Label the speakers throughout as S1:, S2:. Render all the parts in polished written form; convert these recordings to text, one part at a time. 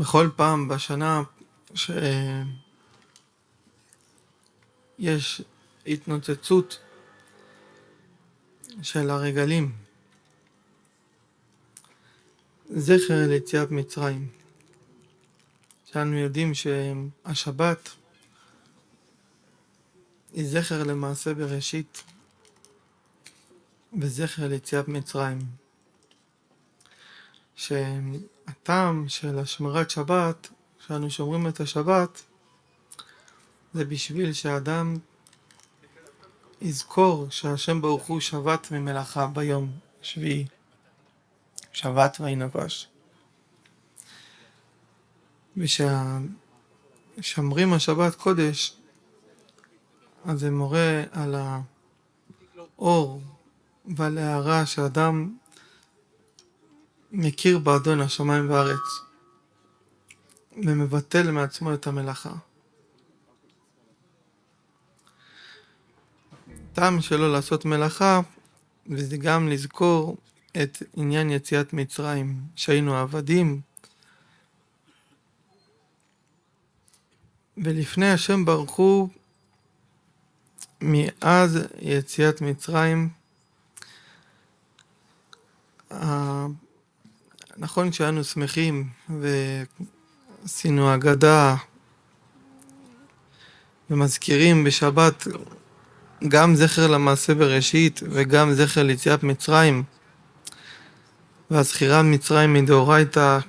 S1: בכל פעם בשנה שיש התנוצצות של הרגלים, זכר ליציאת מצרים, שאנו יודעים שהשבת היא זכר למעשה בראשית וזכר ליציאת מצרים, שהטעם של השמרת שבת, שאנו שומרים את השבת, זה בשביל שהאדם יזכור שהשם ברוך הוא שבת ממלאכה ביום שביעי, שבת וינפש, וששמרים השבת קודש, אז זה מורה על האור ועל ההארה שאדם מכיר באדון השמיים והארץ ומבטל מעצמו את המלאכה. טעם שלו לעשות מלאכה, וזה גם לזכור את עניין יציאת מצרים, שהיינו עבדים, ולפני השם ברוך הוא, מאז יציאת מצרים, נכון שאנו שמחים ועשינו אגדה ומזכירים בשבת גם זכר למעשה בראשית וגם זכר ליציאת מצרים, והזכירה מצרים מדאורייתא,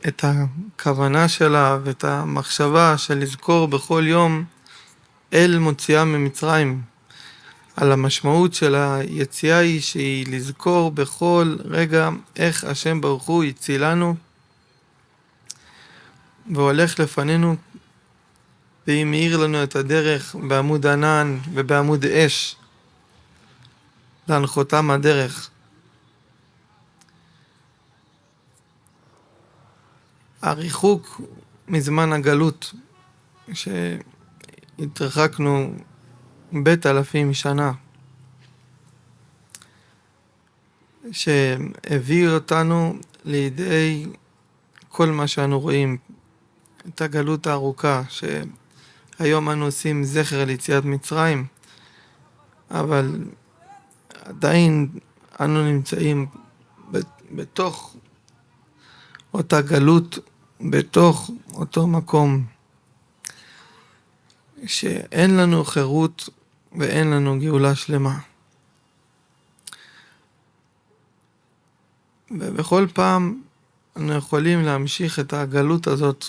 S1: את הכוונה שלה ואת המחשבה של לזכור בכל יום אל מוציאה ממצרים. על המשמעות של היציאה היא שהיא לזכור בכל רגע איך השם ברוך הוא הצילנו והולך לפנינו, והיא מאיר לנו את הדרך בעמוד ענן ובעמוד אש להנחותם הדרך. הריחוק מזמן הגלות שהתרחקנו 9,000 שנה, שהביא אותנו לידי כל מה שאנו רואים, את הגלות הארוכה, שהיום אנו עושים זכר ליציאת מצרים, אבל עדיין אנו נמצאים בתוך אותה גלות, בתוך אותו מקום, שאין לנו חירות ואין לנו גאולה שלמה. ובכל פעם אנחנו יכולים להמשיך את הגלות הזאת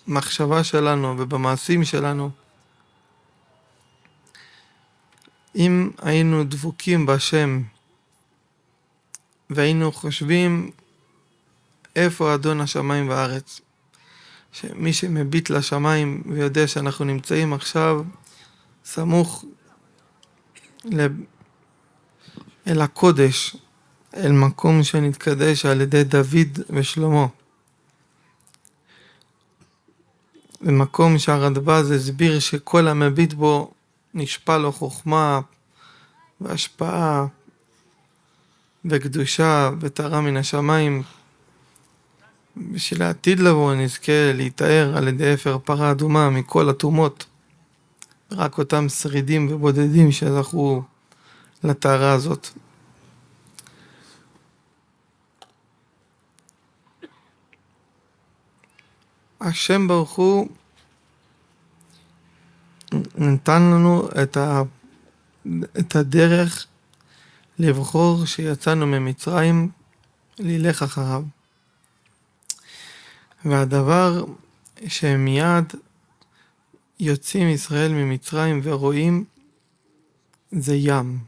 S1: במחשבה שלנו ובמעשים שלנו. אם היינו דבוקים בשם והיינו חושבים איפה אדון השמיים והארץ, שמי שמביט לשמיים ויודע שאנחנו נמצאים עכשיו סמוך אל הקודש, אל מקום שנתקדש על ידי דוד ושלמה, במקום שהרדב"ז הסביר שכל המביט בו נשפע לו חוכמה והשפעה וקדושה ותורה מן השמיים, ושלעתיד לבוא נזכה להתאר על ידי אפר פרה אדומה מכל הטומאות, רק אותם שרידים ובודדים שזכו לתארה הזאת. השם ברוך הוא נתן לנו את הדרך לבחור שיצאנו ממצרים ללך אחריו. והדבר שמיד יוצאים ישראל ממצרים ורואים זה ים.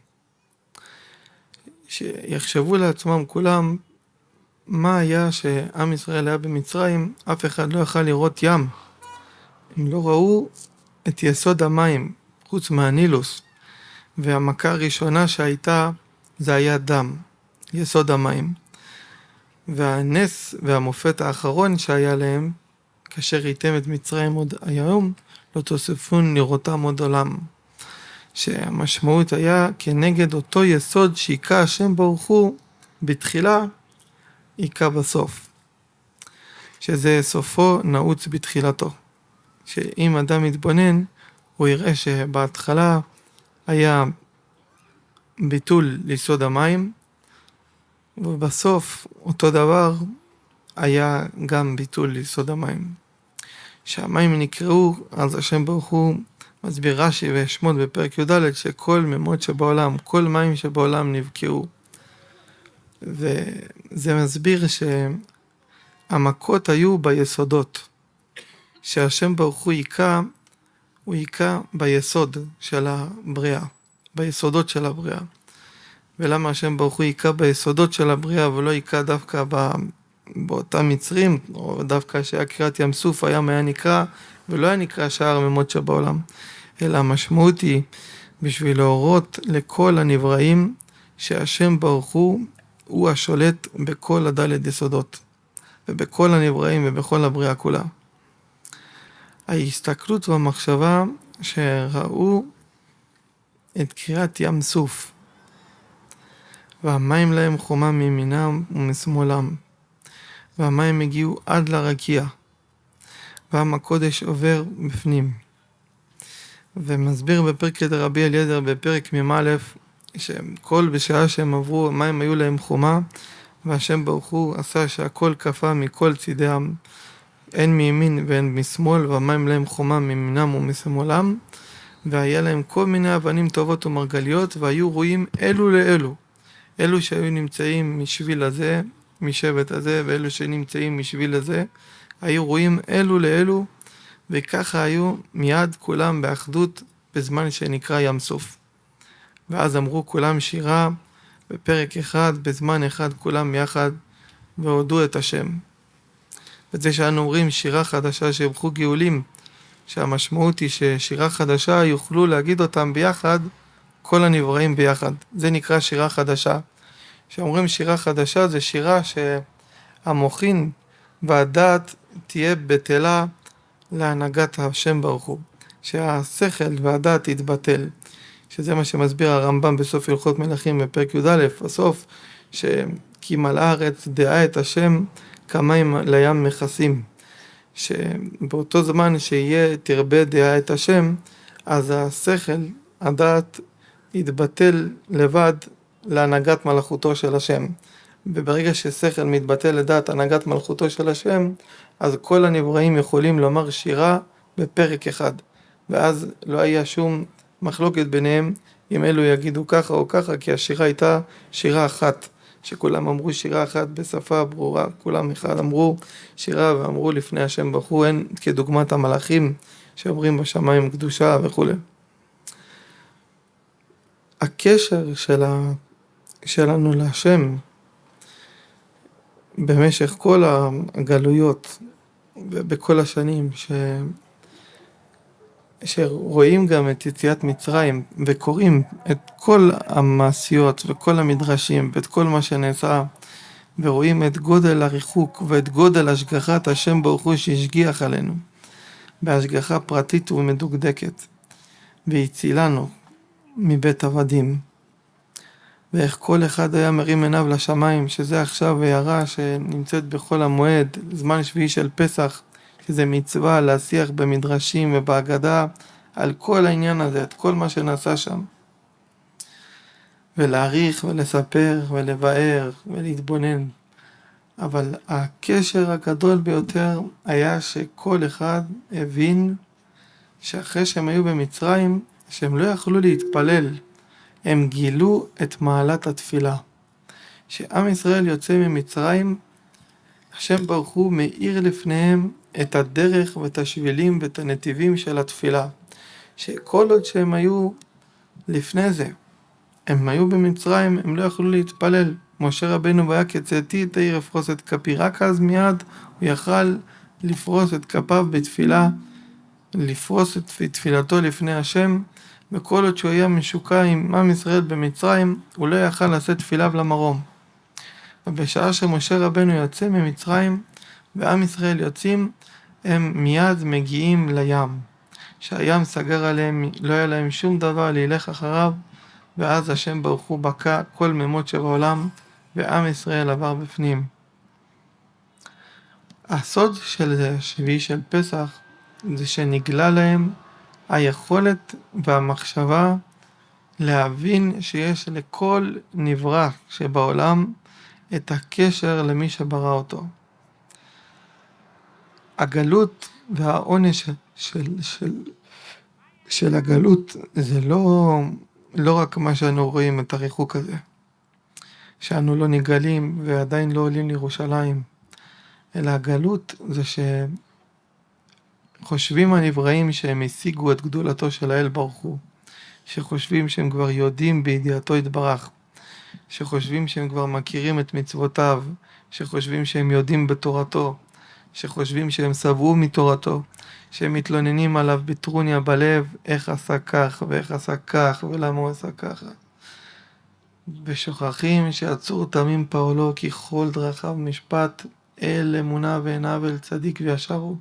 S1: שיחשבו לעצמם כולם מה היה שעם ישראל היה במצרים, אף אחד לא יכל לראות ים. הם לא ראו את יסוד המים חוץ מהנילוס, והמכה הראשונה שהייתה זה היה דם, יסוד המים. והנס והמופת האחרון שהיה להם, כאשר ראיתם את מצרים עוד היום, לא תוספון לראותם עוד עולם. שהמשמעות היה כנגד אותו יסוד שהיכה השם ברוך הוא בתחילה, היכה בסוף. שזה סופו נעוץ בתחילתו. שאם אדם מתבונן, הוא יראה שבהתחלה היה ביטול ליסוד המים, ובסוף אותו דבר היה גם ביטול ליסוד המים. שהמים נקראו, אז השם ברוך הוא מסביר רש"י ושמות בפרק י"ד שכל מימות שבעולם, כל מים שבעולם נבקעו. וזה מסביר שהמכות היו ביסודות. שהשם ברוך הוא היכה ביסוד של הבריאה, ביסודות של הבריאה. ולמה השם ברוך הוא היכה ביסודות של הבריאה ולא היכה דווקא באותם מצרים, או דווקא שהיה קריאת ים סוף הים היה נקרא, ולא היה נקרא שאר המימות שבעולם. אלא המשמעות היא בשביל להורות לכל הנבראים שהשם ברוך הוא השולט בכל הדלת יסודות, ובכל הנבראים ובכל הבריאה כולה. ההסתכלות והמחשבה שראו את קריאת ים סוף, והמים להם חומה מימינם ומשמאלם, והמים הגיעו עד לרקיע, ועם הקודש עובר בפנים. ומסביר בפרק רבי אליעזר בפרק מ"א, שכל בשעה שהם עברו, המים היו להם חומה, והשם ברוך הוא עשה שהכל קפא מכל צידם, אין מימין ואין משמאל, והמים להם חומה מימינם ומשמאלם, והיה להם כל מיני אבנים טובות ומרגליות, והיו רואים אלו לאלו, אלו שהיו נמצאים משביל הזה, משבט הזה, ואלו שנמצאים משביל הזה, היו רואים אלו לאלו, וככה היו מיד כולם באחדות בזמן שנקרא ים סוף. ואז אמרו כולם שירה בפרק אחד, בזמן אחד כולם יחד, והודו את השם. וזה שאנו אומרים שירה חדשה שבחו גאולים, שהמשמעות היא ששירה חדשה יוכלו להגיד אותם ביחד, כל הנבראים ביחד. זה נקרא שירה חדשה. כשאומרים שירה חדשה זה שירה שהמוחין והדעת תהיה בטלה להנהגת השם ברוך הוא. שהשכל והדעת יתבטל. שזה מה שמסביר הרמב"ם בסוף הלכות מלכים בפרק י"א, בסוף, כי מלאה הארץ דעה את השם כמים לים מכסים. שבאותו זמן שיהיה תרבה דעה את השם, אז השכל, הדעת, יתבטל לבד להנהגת מלכותו של השם. וברגע ששכל מתבטל לדעת הנהגת מלכותו של השם, אז כל הנבראים יכולים לומר שירה בפרק אחד. ואז לא היה שום מחלוקת ביניהם אם אלו יגידו ככה או ככה, כי השירה הייתה שירה אחת. שכולם אמרו שירה אחת בשפה ברורה, כולם אחד אמרו שירה ואמרו לפני השם ברוך הוא, אין כדוגמת המלאכים שאומרים בשמיים קדושה וכו'. הקשר שלנו להשם במשך כל הגלויות ובכל השנים שרואים גם את יציאת מצרים וקוראים את כל המעשיות וכל המדרשים ואת כל מה שנעשה ורואים את גודל הריחוק ואת גודל השגחת השם ברוך הוא שהשגיח עלינו בהשגחה פרטית ומדוקדקת והצילנו מבית עבדים, ואיך כל אחד היה מרים עיניו לשמיים, שזה עכשיו הערה שנמצאת בכל המועד, זמן שביעי של פסח, שזה מצווה להשיח במדרשים ובהגדה על כל העניין הזה, את כל מה שנעשה שם. ולהעריך ולספר ולבאר ולהתבונן. אבל הקשר הגדול ביותר היה שכל אחד הבין שאחרי שהם היו במצרים, שהם לא יכלו להתפלל, הם גילו את מעלת התפילה. שעם ישראל יוצא ממצרים, השם ברוך הוא מאיר לפניהם את הדרך ואת השבילים ואת הנתיבים של התפילה. שכל עוד שהם היו לפני זה, הם היו במצרים, הם לא יכלו להתפלל. משה רבנו והיה כצאתי תאיר אפרוס את כפי, רק אז מיד הוא יכל לפרוס את כפיו בתפילה, לפרוס את תפילתו לפני השם, וכל עוד שהוא היה משוקע עם עם ישראל במצרים, הוא לא יכל לשאת תפיליו למרום. ובשעה שמשה רבנו יוצא ממצרים, ועם ישראל יוצאים, הם מיד מגיעים לים. שהים סגר עליהם, לא היה להם שום דבר להילך אחריו, ואז השם ברוך הוא בקע כל מימות שבעולם, ועם ישראל עבר בפנים. הסוד של השביעי של פסח זה שנגלה להם היכולת והמחשבה להבין שיש לכל נברא שבעולם את הקשר למי שברא אותו. הגלות והעונש של הגלות זה לא רק מה שאנו רואים את הריחוק הזה, שאנו לא נגלים ועדיין לא עולים לירושלים, אלא הגלות זה שחושבים הנבראים שהם השיגו את גדולתו של האל ברוך הוא, שחושבים שהם כבר יודעים בידיעתו יתברך, שחושבים שהם כבר מכירים את מצוותיו, שחושבים שהם יודעים בתורתו, שחושבים שהם שבעו מתורתו, שהם מתלוננים עליו בטרוניה בלב, איך עשה כך ואיך עשה כך ולמה הוא עשה ככה. ושוכחים שעצור תמים פעולו כי כל דרכיו משפט, אל אמונה ועיניו אל צדיק וישר הוא.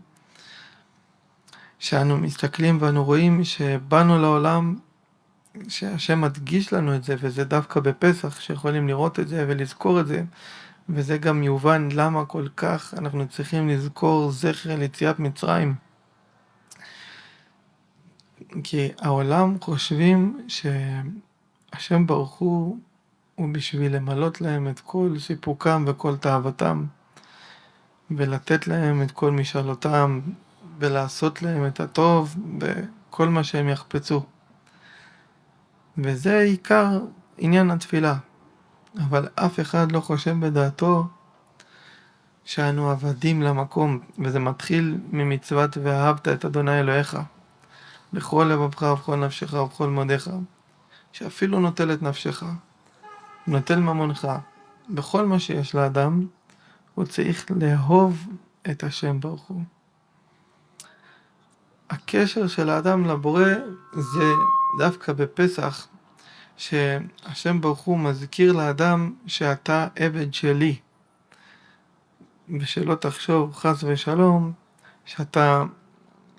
S1: שאנו מסתכלים ואנו רואים שבאנו לעולם, שהשם מדגיש לנו את זה, וזה דווקא בפסח שיכולים לראות את זה ולזכור את זה, וזה גם יובן למה כל כך אנחנו צריכים לזכור זכר ליציאת מצרים. כי העולם חושבים שהשם ברוך הוא בשביל למלות להם את כל סיפוקם וכל תאוותם, ולתת להם את כל משאלותם, ולעשות להם את הטוב בכל מה שהם יחפצו. וזה עיקר עניין התפילה. אבל אף אחד לא חושב בדעתו שאנו עבדים למקום, וזה מתחיל ממצוות ואהבת את אדוני אלוהיך בכל לבבך ובכל נפשך ובכל מאודיך, שאפילו נוטל את נפשך, נוטל ממונך, בכל מה שיש לאדם הוא צריך לאהוב את השם ברוך הוא. הקשר של האדם לבורא זה דווקא בפסח, שהשם ברוך הוא מזכיר לאדם שאתה עבד שלי, ושלא תחשוב חס ושלום שאתה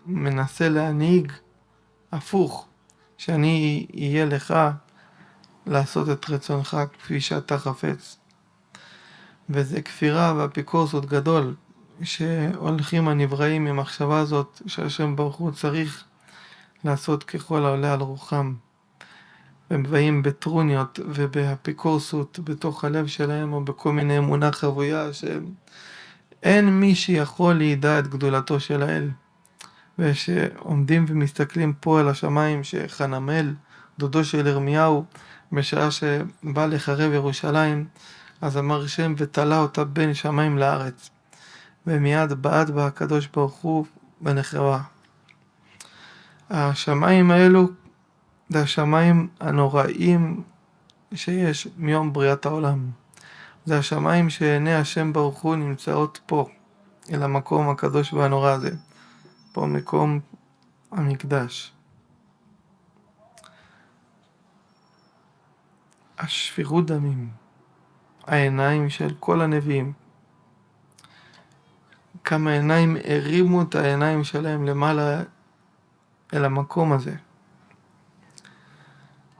S1: מנסה להנהיג הפוך, שאני אהיה לך לעשות את רצונך כפי שאתה חפץ. וזה כפירה ואפיקורסות גדול, שהולכים הנבראים ממחשבה הזאת שהשם ברוך הוא צריך לעשות ככל העולה על רוחם. הם באים בטרוניות ובאפיקורסות בתוך הלב שלהם, או בכל מיני אמונה חבויה שאין מי שיכול לידע את גדולתו של האל. ושעומדים ומסתכלים פה על השמיים, שחנמאל, דודו של ירמיהו, בשעה שבא לחרב ירושלים, אז אמר שם ותלה אותה בין שמיים לארץ, ומיד בעט בה הקדוש ברוך הוא ונחרבה. השמיים האלו זה השמיים הנוראים שיש מיום בריאת העולם. זה השמיים שעיני השם ברוך הוא נמצאות פה, אל המקום הקדוש והנורא הזה, פה מקום המקדש. השפיכות דמים, העיניים של כל הנביאים, כמה עיניים הרימו את העיניים שלהם למעלה אל המקום הזה.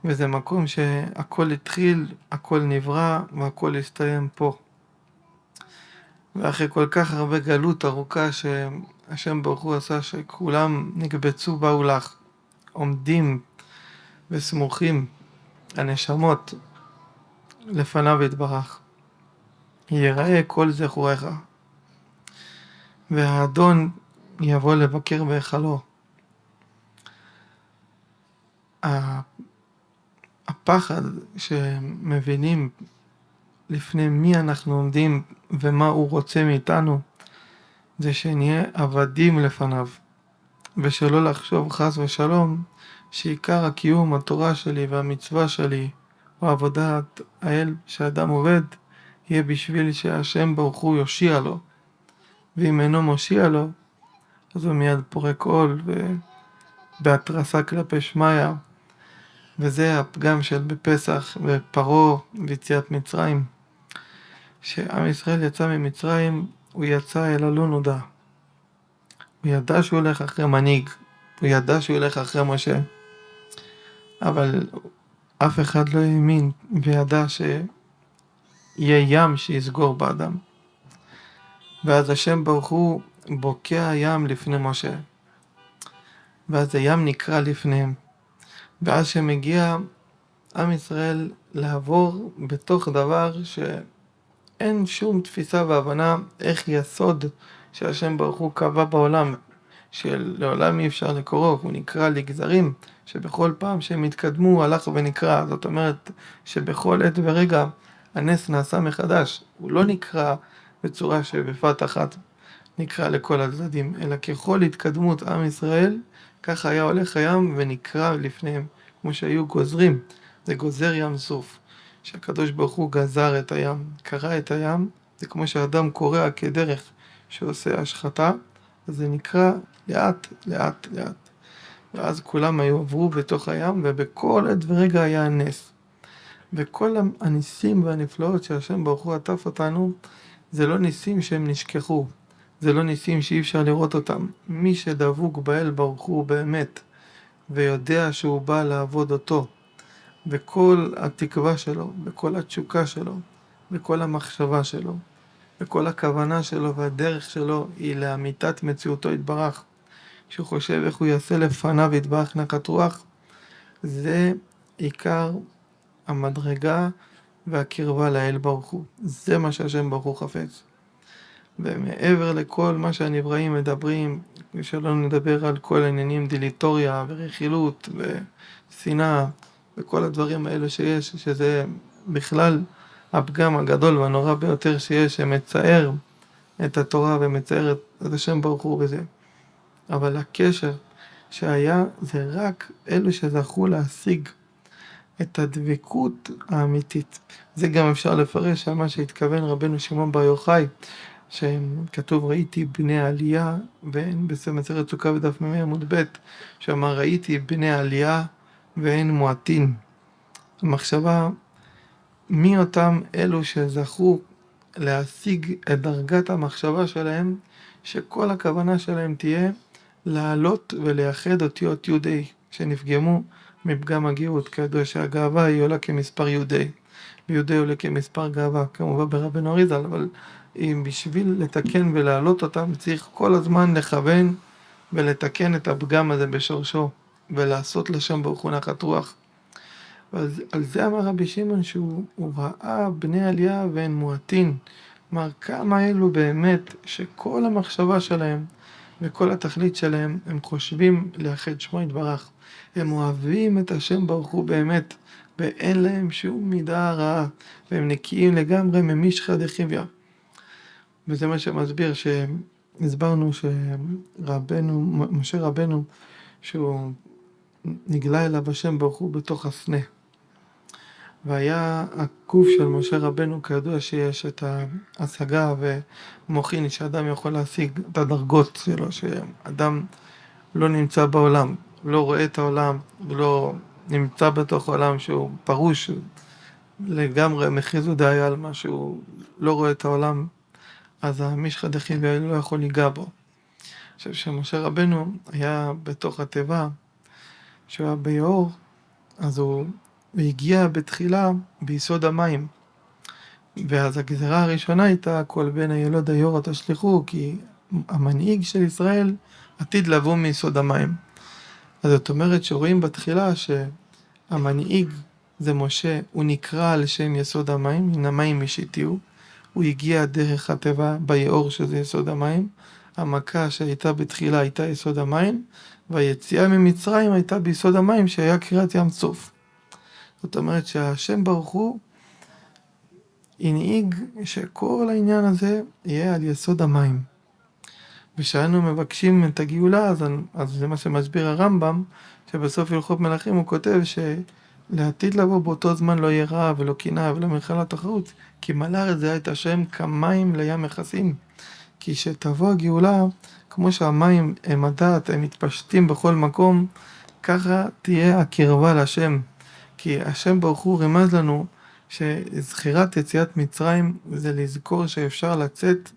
S1: וזה מקום שהכל התחיל, הכל נברא והכל הסתיים פה. ואחרי כל כך הרבה גלות ארוכה שהשם ברוך הוא עשה שכולם נקבצו באו לך, עומדים וסמוכים הנשמות לפניו יתברך. יראה כל זכוריך, והאדון יבוא לבקר בהיכלו. הפחד שמבינים לפני מי אנחנו עומדים ומה הוא רוצה מאיתנו, זה שנהיה עבדים לפניו, ושלא לחשוב חס ושלום שעיקר הקיום, התורה שלי והמצווה שלי, או עבודת האל שאדם עובד, יהיה בשביל שהשם ברוך הוא יושיע לו, ואם אינו מושיע לו, אז הוא מיד פורק עול ובהתרסה כלפי שמיה. וזה הפגם של בפסח ופרעה ויציאת מצרים. שעם ישראל יצא ממצרים, הוא יצא אל הלא נודע. הוא ידע שהוא הולך אחרי מנהיג, הוא ידע שהוא הולך אחרי משה, אבל אף אחד לא האמין וידע שיהיה ים שיסגור באדם. ואז השם ברוך הוא בוקע ים לפני משה, ואז הים נקרע לפניהם, ואז שמגיע עם ישראל לעבור בתוך דבר שאין שום תפיסה והבנה איך יסוד שהשם ברוך הוא קבע בעולם, שלעולם אי אפשר לקורו, הוא נקרא לגזרים, שבכל פעם שהם התקדמו הלך ונקרא. זאת אומרת שבכל עת ורגע הנס נעשה מחדש, הוא לא נקרא בצורה שבבת אחת נקרא לכל הצדדים, אלא ככל התקדמות עם ישראל, ככה היה הולך הים ונקרא לפניהם, כמו שהיו גוזרים, זה גוזר ים סוף, שהקדוש ברוך הוא גזר את הים, קרא את הים, זה כמו שאדם קורע כדרך שעושה השחתה, אז זה נקרא לאט לאט לאט, ואז כולם היו עברו בתוך הים, ובכל עת ורגע היה נס. וכל הניסים והנפלאות שהשם ברוך הוא עטף אותנו, זה לא ניסים שהם נשכחו, זה לא ניסים שאי אפשר לראות אותם. מי שדבוק באל ברוך הוא באמת, ויודע שהוא בא לעבוד אותו, וכל התקווה שלו, וכל התשוקה שלו, וכל המחשבה שלו, וכל הכוונה שלו והדרך שלו היא לאמיתת מציאותו יתברך, שהוא חושב איך הוא יעשה לפניו יתברך נחת רוח, זה עיקר המדרגה והקרבה לאל ברוך הוא. זה מה שהשם ברוך הוא חפץ. ומעבר לכל מה שהנבראים מדברים, שלא נדבר על כל העניינים דיליטוריה ורכילות ושנאה וכל הדברים האלו שיש, שזה בכלל הפגם הגדול והנורא ביותר שיש, שמצער את התורה ומצער את השם ברוך הוא בזה. אבל הקשר שהיה זה רק אלו שזכו להשיג את הדבקות האמיתית. זה גם אפשר לפרש על מה שהתכוון רבנו שמעון בר יוחאי, שכתוב ראיתי בני עלייה, ואין במסכת סוכה בדף מ"ה עמוד ב', שאמר ראיתי בני עלייה ואין מועטין. המחשבה מי אותם אלו שזכו להשיג את דרגת המחשבה שלהם, שכל הכוונה שלהם תהיה לעלות ולייחד אותיות יהודי שנפגמו מפגם הגאות, כידוע שהגאווה היא עולה כמספר יהודי, ויהודי עולה כמספר גאווה, כמובן ברבנו אריז"ל, אבל אם בשביל לתקן ולהעלות אותם צריך כל הזמן לכוון ולתקן את הפגם הזה בשורשו, ולעשות לשם ברוך הוא נחת רוח. ועל זה אמר רבי שמעון שהוא ראה בני עלייה ואין מועטין, אמר כמה אלו באמת שכל המחשבה שלהם וכל התכלית שלהם הם חושבים לאחד שמו יתברך, הם אוהבים את השם ברוך הוא באמת, ואין להם שום מידה רעה, והם נקיים לגמרי ממשחא דחיביא. וזה מה שמסביר שהסברנו שרבנו, משה רבנו, שהוא נגלה אליו השם ברוך הוא בתוך הסנה. והיה הגוף של משה רבנו, כידוע שיש את ההשגה ומוכין שאדם יכול להשיג את הדרגות שלו, שאדם לא נמצא בעולם, לא רואה את העולם, לא נמצא בתוך העולם שהוא פרוש לגמרי, מכריז ודאי על מה שהוא לא רואה את העולם, אז המשחא דחיביא לא יכול ליגע בו. עכשיו שמשה רבנו היה בתוך התיבה, שהוא היה ביאור, אז הוא הגיע בתחילה ביסוד המים, ואז הגזרה הראשונה הייתה כל בן הילוד היורה תשליכו, כי המנהיג של ישראל עתיד לבוא מיסוד המים. אז זאת אומרת שרואים בתחילה שהמנהיג זה משה, הוא נקרא על שם יסוד המים, מן המים משיתיהו, הוא הגיע דרך התיבה ביאור שזה יסוד המים, המכה שהייתה בתחילה הייתה יסוד המים, והיציאה ממצרים הייתה ביסוד המים שהיה קריאת ים סוף. זאת אומרת שהשם ברוך הוא הנהיג שכל העניין הזה יהיה על יסוד המים. ושאנו מבקשים את הגאולה, אז זה מה שמסביר הרמב"ם, שבסוף הלכות מלכים הוא כותב שלעתיד לבוא באותו זמן לא יהיה רעב ולא קנאה ולא מלחמה תחרות, כי מלא זה את השם כמים לים מכסים. כי שתבוא הגאולה, כמו שהמים הם הדעת, הם מתפשטים בכל מקום, ככה תהיה הקרבה לשם. כי השם ברוך הוא רמז לנו שזכירת יציאת מצרים זה לזכור שאפשר לצאת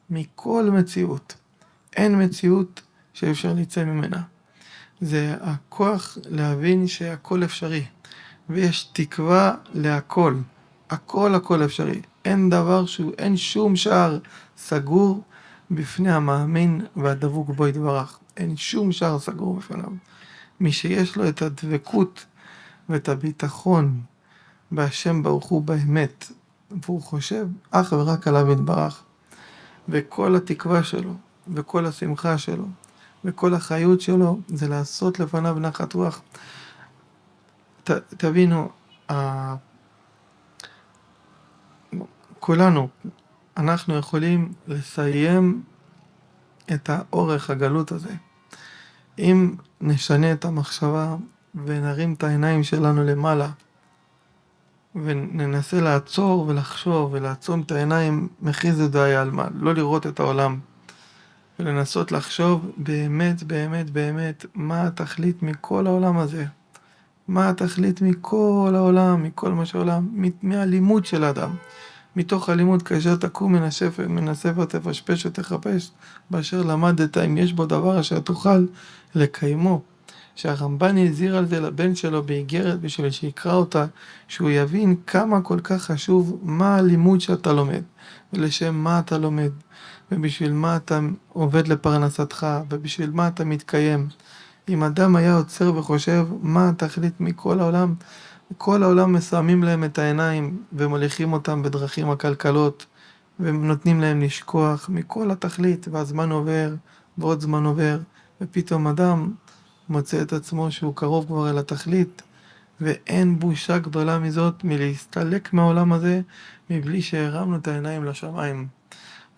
S1: מכל מציאות. אין מציאות שאפשר לצאת ממנה. זה הכוח להבין שהכל אפשרי. ויש תקווה להכל. הכל אפשרי. אין דבר אין שום שער סגור בפני המאמין והדבוק בו יתברך. אין שום שער סגור בפניו. מי שיש לו את הדבקות ואת הביטחון בהשם ברוך הוא באמת, והוא חושב אך ורק עליו יתברך, וכל התקווה שלו, וכל השמחה שלו, וכל החיות שלו, זה לעשות לפניו נחת רוח. תבינו, כולנו, אנחנו יכולים לסיים את האורך הגלות הזה. אם נשנה את המחשבה ונרים את העיניים שלנו למעלה, וננסה לעצור ולחשוב ולעצום את העיניים מחיז ידעי עלמא, לא לראות את העולם, ולנסות לחשוב באמת באמת באמת מה התכלית מכל העולם הזה, מה התכלית מכל העולם, מכל מה שהעולם, מהלימוד של האדם. מתוך הלימוד, כאשר תקום מן הספר תפשפש ותחפש, באשר למדת, אם יש בו דבר אשר תוכל לקיימו. שהרמב"ן הזהיר על זה לבן שלו באיגרת בשביל שיקרא אותה, שהוא יבין כמה כל כך חשוב מה הלימוד שאתה לומד, ולשם מה אתה לומד, ובשביל מה אתה עובד לפרנסתך, ובשביל מה אתה מתקיים. אם אדם היה עוצר וחושב מה התכלית מכל העולם, כל העולם מסיימים להם את העיניים ומוליכים אותם בדרכים עקלקלות, ונותנים להם לשכוח מכל התכלית, והזמן עובר ועוד זמן עובר, ופתאום אדם מוצא את עצמו שהוא קרוב כבר אל התכלית, ואין בושה גדולה מזאת מלהסתלק מהעולם הזה מבלי שהרמנו את העיניים לשמיים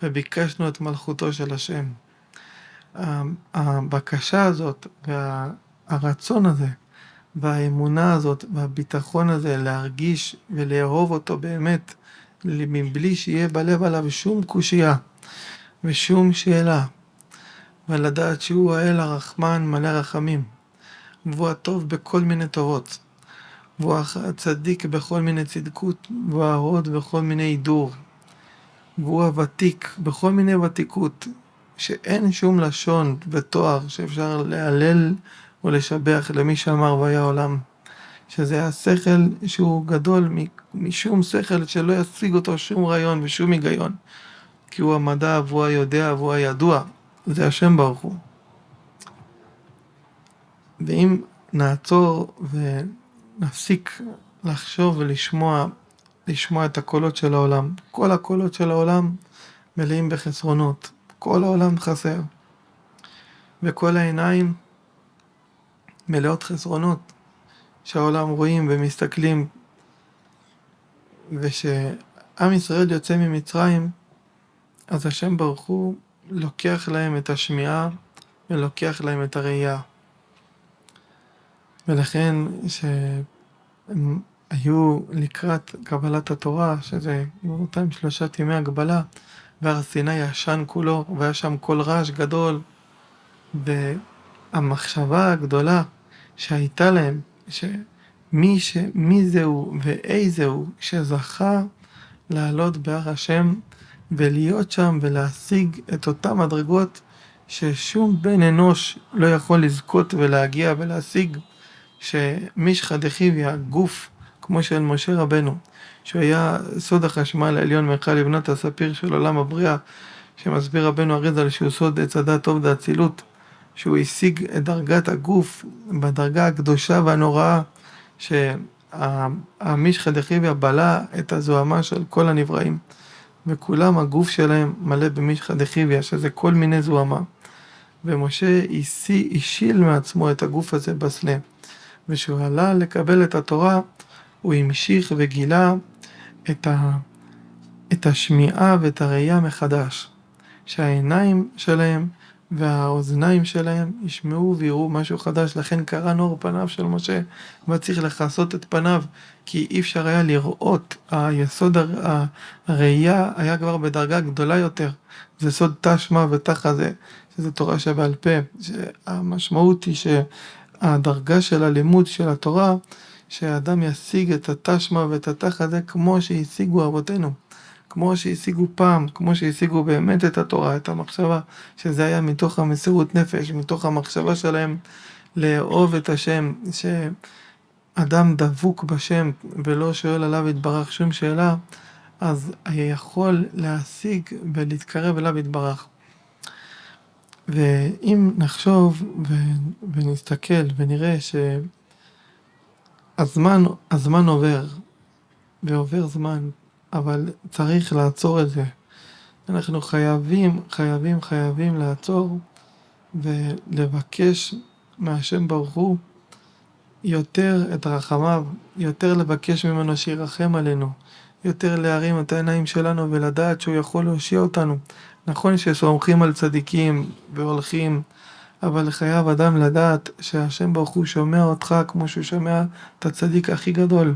S1: וביקשנו את מלכותו של השם. הבקשה הזאת והרצון הזה והאמונה הזאת והביטחון הזה להרגיש ולאהוב אותו באמת, מבלי שיהיה בלב עליו שום קושייה ושום שאלה, ולדעת שהוא האל הרחמן מלא רחמים, והוא הטוב בכל מיני טובות, והוא הצדיק בכל מיני צדקות, והוא ההוד בכל מיני הידור, והוא הוותיק בכל מיני ותיקות, שאין שום לשון ותואר שאפשר להלל או לשבח למי שאמר והיה עולם, שזה השכל שהוא גדול משום שכל שלא ישיג אותו שום רעיון ושום היגיון, כי הוא המדע והוא היודע והוא הידוע, זה השם ברוך הוא. ואם נעצור ונפסיק לחשוב ולשמוע את הקולות של העולם, כל הקולות של העולם מלאים בחסרונות, כל העולם חסר, וכל העיניים מלאות חסרונות שהעולם רואים ומסתכלים, ושעם ישראל יוצא ממצרים, אז השם ברוך הוא לוקח להם את השמיעה ולוקח להם את הראייה. ולכן שהם היו לקראת קבלת התורה, שזה אותם 3 ימי הגבלה, והר סיני ישן כולו, והיה שם כל רעש גדול, והמחשבה הגדולה שהייתה להם, מי זהו ואיזהו שזכה לעלות בהר השם ולהיות שם ולהשיג את אותם מדרגות ששום בן אנוש לא יכול לזכות ולהגיע ולהשיג, שמישחא דחיביא, גוף כמו של משה רבנו, שהוא היה סוד החשמל העליון מרחב לבנת הספיר של עולם הבריאה, שמסביר רבנו אריז"ל שהוא סוד עץ הדת טוב דאצילות, שהוא השיג את דרגת הגוף בדרגה הקדושה והנוראה, שהמישחא דחיביא בלע את הזוהמה של כל הנבראים, וכולם הגוף שלהם מלא במישחא דחיביא, שזה כל מיני זוהמה, ומשה השיל מעצמו את הגוף הזה בסנה, ושהוא עלה לקבל את התורה, הוא המשיך וגילה את השמיעה ואת הראייה מחדש, שהעיניים שלהם והאוזניים שלהם ישמעו ויראו משהו חדש. לכן קרן אור פניו של משה, וצריך לכסות את פניו, כי אי אפשר היה לראות. היסוד הראייה היה כבר בדרגה גדולה יותר, זה סוד תשמע ותחזה, שזה תורה שבעל פה. שהמשמעות היא שהדרגה של הלימוד של התורה, שהאדם ישיג את התשמע ואת התחזה כמו שהשיגו אבותינו, כמו שהשיגו פעם, כמו שהשיגו באמת את התורה, את המחשבה, שזה היה מתוך המסירות נפש, מתוך המחשבה שלהם לאהוב את השם, שאדם דבוק בשם ולא שואל עליו יתברך שום שאלה, אז יכול להשיג ולהתקרב אליו יתברך. ואם נחשוב ונסתכל ונראה שהזמן עובר, ועובר זמן, אבל צריך לעצור את זה. אנחנו חייבים לעצור ולבקש מהשם ברוך הוא יותר את רחמיו, יותר לבקש ממנו שירחם עלינו, יותר להרים את העיניים שלנו ולדעת שהוא יכול להושיע אותנו. נכון שסומכים על צדיקים והולכים, אבל חייב אדם לדעת שהשם ברוך הוא שומע אותך כמו שהוא שומע את הצדיק הכי גדול.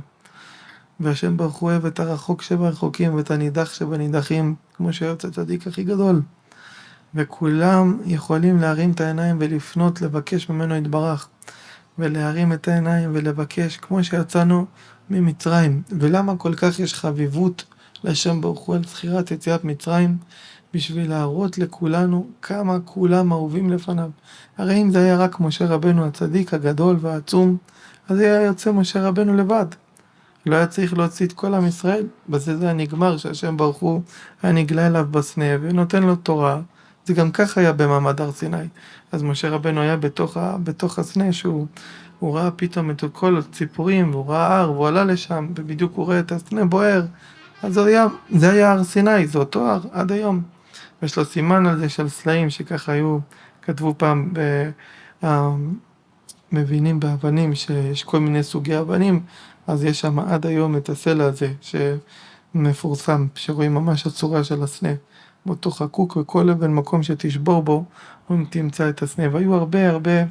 S1: והשם ברוך הוא אוהב את הרחוק שברחוקים ואת הנידח שבנידחים, כמו שאוהב את הצדיק הכי גדול. וכולם יכולים להרים את העיניים ולפנות לבקש ממנו יתברך, ולהרים את העיניים ולבקש כמו שיצאנו ממצרים. ולמה כל כך יש חביבות לשם ברוך הוא על זכירת יציאת מצרים? בשביל להראות לכולנו כמה כולם אהובים לפניו. הרי אם זה היה רק משה רבנו הצדיק הגדול והעצום, אז היה יוצא משה רבנו לבד. לא היה צריך להוציא את כל עם ישראל. בזה זה היה נגמר, שהשם ברוך הוא היה נגלה אליו בסנה ונותן לו תורה. זה גם כך היה במעמד הר סיני. אז משה רבנו היה בתוך הסנה, שהוא ראה פתאום את כל הציפורים, והוא ראה הר, והוא עלה לשם, ובדיוק הוא ראה את הסנה בוער. אז זה היה הר סיני, זה אותו הר עד היום. יש לו סימן על זה של סלעים, שככה כתבו פעם מבינים באבנים, שיש כל מיני סוגי אבנים, אז יש שם עד היום את הסלע הזה שמפורסם, שרואים ממש הצורה של הסנה, באותו חקוק, וכל אבן מקום שתשבור בו, תמצא את הסנה. והיו הרבה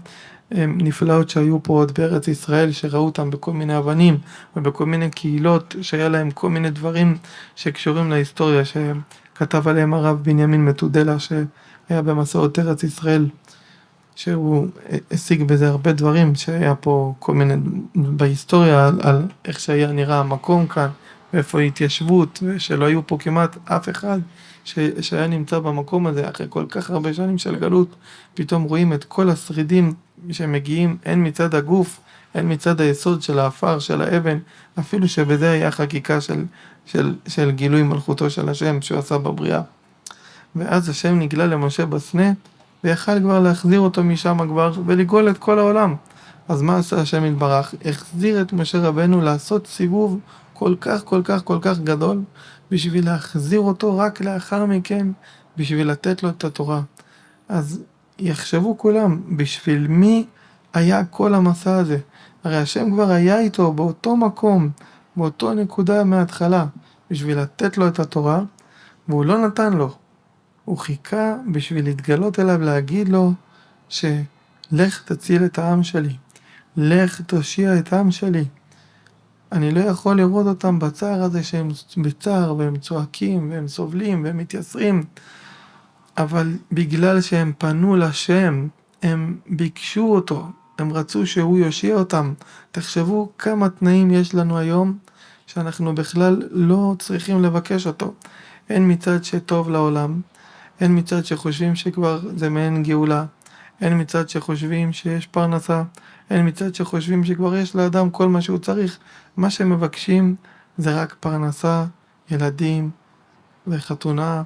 S1: נפלאות שהיו פה עוד בארץ ישראל, שראו אותם בכל מיני אבנים, ובכל מיני קהילות, שהיה להם כל מיני דברים שקשורים להיסטוריה, שכתב עליהם הרב בנימין מתודלה, שהיה במסעות ארץ ישראל, שהוא השיג בזה הרבה דברים, שהיה פה כל מיני בהיסטוריה על איך שהיה נראה המקום כאן, ואיפה ההתיישבות, ושלא היו פה כמעט אף אחד שהיה נמצא במקום הזה. אחרי כל כך הרבה שנים של גלות, פתאום רואים את כל השרידים שמגיעים, הן מצד הגוף, הן מצד היסוד של האפר, של האבן, אפילו שבזה היה חקיקה של גילוי מלכותו של השם שהוא עשה בבריאה. ואז השם נגלה למשה בסנה, ויכל כבר להחזיר אותו משם כבר, ולגאול את כל העולם. אז מה עשה השם יתברך? החזיר את משה רבנו לעשות סיבוב כל כך גדול, בשביל להחזיר אותו רק לאחר מכן, בשביל לתת לו את התורה. אז יחשבו כולם, בשביל מי היה כל המסע הזה? הרי השם כבר היה איתו באותו מקום, באותו נקודה מההתחלה, בשביל לתת לו את התורה, והוא לא נתן לו. הוא חיכה בשביל להתגלות אליו, להגיד לו שלך תציל את העם שלי, לך תושיע את העם שלי. אני לא יכול לראות אותם בצער הזה, שהם בצער והם צועקים והם סובלים והם מתייסרים, אבל בגלל שהם פנו לשם, הם ביקשו אותו, הם רצו שהוא יושיע אותם. תחשבו כמה תנאים יש לנו היום שאנחנו בכלל לא צריכים לבקש אותו. אין מצד שטוב לעולם, אין מצד שחושבים שכבר זה מעין גאולה, אין מצד שחושבים שיש פרנסה, אין מצד שחושבים שכבר יש לאדם כל מה שהוא צריך. מה שמבקשים זה רק פרנסה, ילדים וחתונה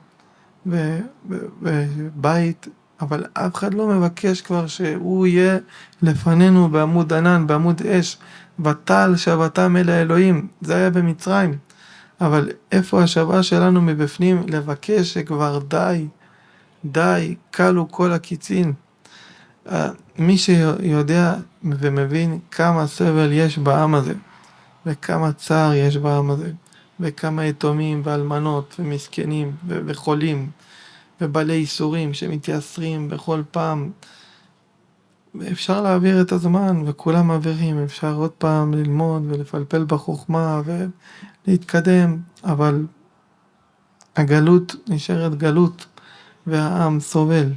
S1: ובית, אבל אף אחד לא מבקש כבר שהוא יהיה לפנינו בעמוד ענן, בעמוד אש, ותעל שבתם אל האלוהים. זה היה במצרים. אבל איפה השוואה שלנו מבפנים לבקש שכבר די, קלו כל הקיצין. מי שיודע ומבין כמה סבל יש בעם הזה, וכמה צער יש בעם הזה, וכמה יתומים ואלמנות ומסכנים וחולים ובעלי איסורים שמתייסרים בכל פעם, אפשר להעביר את הזמן וכולם מעבירים, אפשר עוד פעם ללמוד ולפלפל בחוכמה ולהתקדם, אבל הגלות נשארת גלות והעם סובל.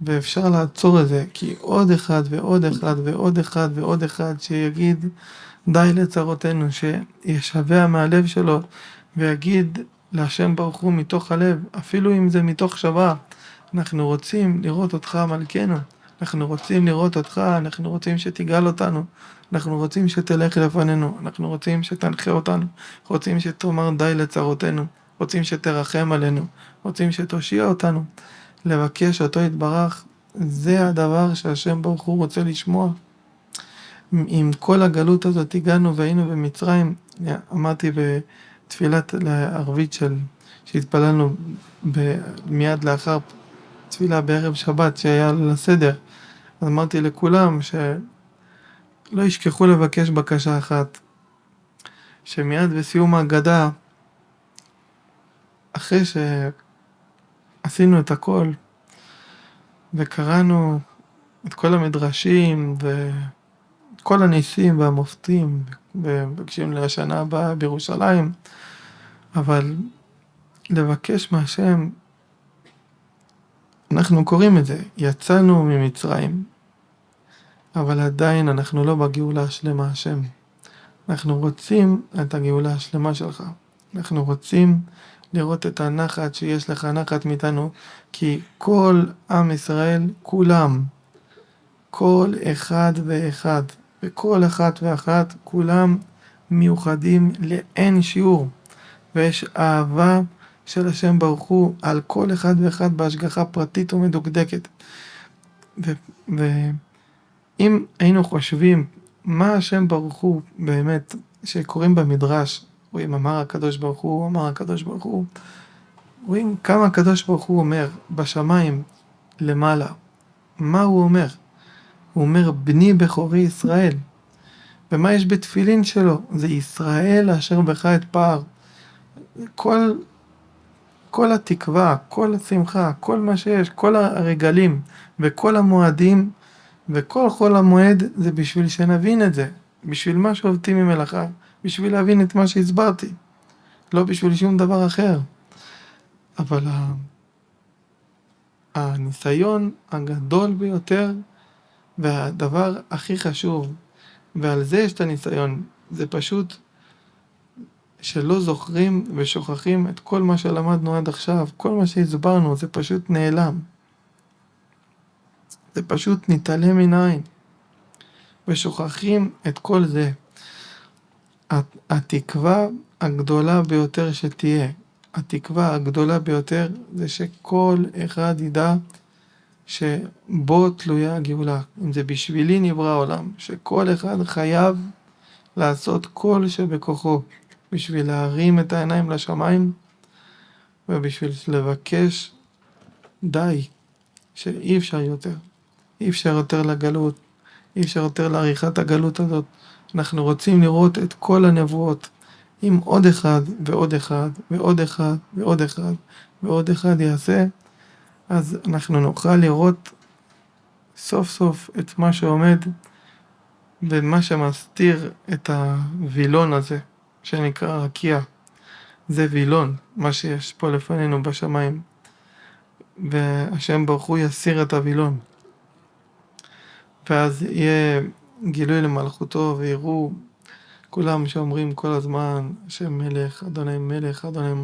S1: ואפשר לעצור את זה, כי עוד אחד ועוד אחד שיגיד די לצרותינו, שישבע מהלב שלו ויגיד להשם ברוך הוא מתוך הלב, אפילו אם זה מתוך שווה, אנחנו רוצים לראות אותך מלכנו, אנחנו רוצים לראות אותך, אנחנו רוצים שתגאל אותנו, אנחנו רוצים שתלך לפנינו, אנחנו רוצים שתנחה אותנו, רוצים שתאמר די לצרותינו, רוצים שתרחם עלינו, רוצים שתושיע אותנו. לבקש אותו יתברך זה הדבר שהשם ברוך הוא רוצה לשמוע. עם כל הגלות הזאת הגענו והיינו במצרים. אמרתי בתפילת הערבית שהתפללנו מיד לאחר תפילה בערב שבת שהיה לסדר, אז אמרתי לכולם שלא ישכחו לבקש בקשה אחת, שמיד בסיום ההגדה, אחרי שעשינו את הכל וקראנו את כל המדרשים וכל הניסים והמופתים ומבקשים לשנה הבאה בירושלים, אבל לבקש מהשם, אנחנו קוראים את זה, יצאנו ממצרים, אבל עדיין אנחנו לא בגאולה השלמה השם. אנחנו רוצים את הגאולה השלמה שלך. אנחנו רוצים לראות את הנחת שיש לך נחת מאיתנו, כי כל עם ישראל, כולם, כל אחד ואחד, וכל אחת ואחת, כולם מיוחדים לאין שיעור. ויש אהבה של השם ברוך הוא על כל אחד ואחד בהשגחה פרטית ומדוקדקת. ואם היינו חושבים מה השם ברוך הוא באמת, שקוראים במדרש, רואים אמר הקדוש ברוך הוא, אמר הקדוש ברוך הוא, רואים כמה הקדוש ברוך הוא אומר בשמיים למעלה. מה הוא אומר? הוא אומר בני בכורי ישראל. ומה יש בתפילין שלו? זה ישראל אשר בך את פער. כל התקווה, כל השמחה, כל מה שיש, כל הרגלים וכל המועדים וכל חול המועד זה בשביל שנבין את זה, בשביל מה שעובדים ממלאכה, בשביל להבין את מה שהסברתי, לא בשביל שום דבר אחר. אבל הניסיון הגדול ביותר והדבר הכי חשוב, ועל זה יש את הניסיון, זה פשוט שלא זוכרים ושוכחים את כל מה שלמדנו עד עכשיו, כל מה שהסברנו, זה פשוט נעלם. זה פשוט נתעלם מן העין. ושוכחים את כל זה. התקווה הגדולה ביותר שתהיה, התקווה הגדולה ביותר זה שכל אחד ידע שבו תלויה הגאולה. אם זה בשבילי נברא העולם, שכל אחד חייב לעשות כל שבכוחו בשביל להרים את העיניים לשמיים ובשביל לבקש די, שאי אפשר יותר. אי אפשר יותר לגלות, אי אפשר יותר לעריכת הגלות הזאת. אנחנו רוצים לראות את כל הנבואות, אם עוד אחד ועוד אחד ועוד אחד ועוד אחד ועוד אחד יעשה, אז אנחנו נוכל לראות סוף סוף את מה שעומד ומה שמסתיר את הווילון הזה שנקרא רקיע. זה וילון, מה שיש פה לפנינו בשמיים, והשם ברוך הוא יסיר את הווילון, ואז יהיה גילוי למלכותו ויראו כולם שאומרים כל הזמן השם מלך, אדוני מלך, אדוני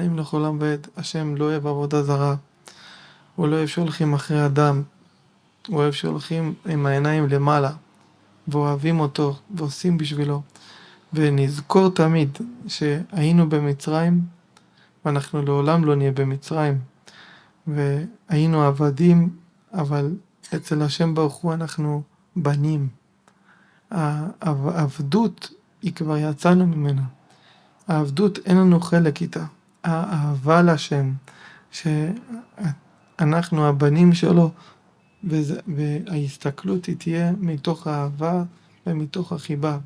S1: מלך עולם ועד. השם לא אוהב עבודה זרה, הוא לא אוהב שהולכים אחרי אדם, הוא אוהב שהולכים עם העיניים למעלה ואוהבים אותו ועושים בשבילו. ונזכור תמיד שהיינו במצרים ואנחנו לעולם לא נהיה במצרים, והיינו עבדים, אבל אצל השם ברוך הוא אנחנו בנים. העבדות היא כבר יצאנו ממנה, העבדות אין לנו חלק איתה. האהבה לשם, שאנחנו הבנים שלו, וההסתכלות היא תהיה מתוך האהבה ומתוך החיבה,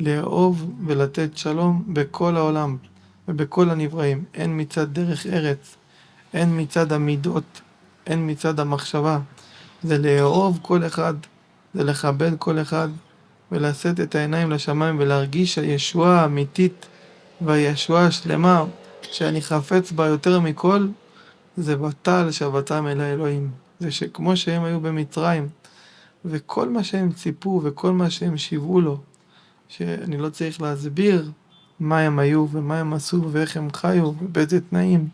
S1: לאהוב ולתת שלום בכל העולם ובכל הנבראים, אין מצד דרך ארץ, אין מצד המידות, אין מצד המחשבה. זה לאהוב כל אחד, זה לכבד כל אחד, ולשאת את העיניים לשמיים ולהרגיש הישועה האמיתית והישועה השלמה שאני חפץ בה יותר מכל, זה בטל שבתם אל האלוהים. זה שכמו שהם היו במצרים, וכל מה שהם ציפו וכל מה שהם שיוו לו, שאני לא צריך להסביר מה הם היו ומה הם עשו ואיך הם חיו ובאיזה תנאים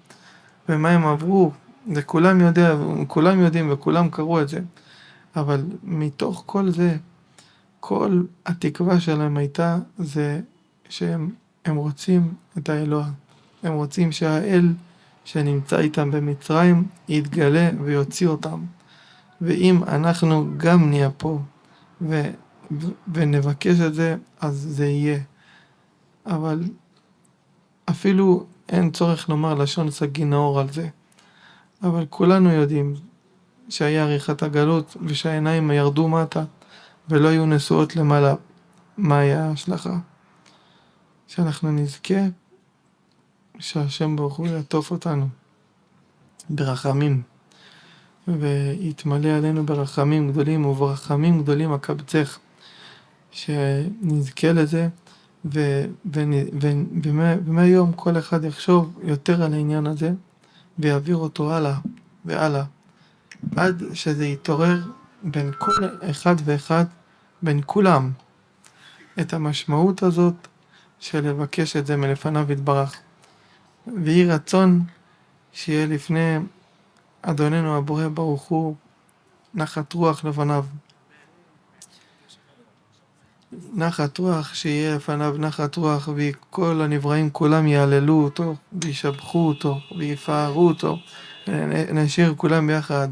S1: ומה הם עברו, זה כולם יודעים וכולם קראו את זה. אבל מתוך כל זה, כל התקווה שלהם הייתה זה שהם רוצים את האלוה. הם רוצים שהאל שנמצא איתם במצרים יתגלה ויוציא אותם. ואם אנחנו גם נהיה פה ונבקש את זה, אז זה יהיה. אבל אפילו אין צורך לומר לשון סגי נאור על זה. אבל כולנו יודעים שהיה עריכת הגלות ושהעיניים ירדו מטה ולא היו נשואות למעלה. מה היה ההשלכה? שאנחנו נזכה שהשם ברוך הוא יעטוף אותנו ברחמים ויתמלא עלינו ברחמים גדולים, וברחמים גדולים אקבצך, שנזכה לזה. ומהיום כל אחד יחשוב יותר על העניין הזה ויעביר אותו הלאה והלאה, עד שזה יתעורר בין כל אחד ואחד, בין כולם, את המשמעות הזאת של לבקש את זה מלפניו יתברך. ויהי רצון שיהיה לפני אדוננו הבורא ברוך הוא נחת רוח לפניו. נחת רוח, שיהיה לפניו נחת רוח, וכל הנבראים כולם יעללו אותו, וישבחו אותו, ויפארו אותו. נשיר כולם ביחד.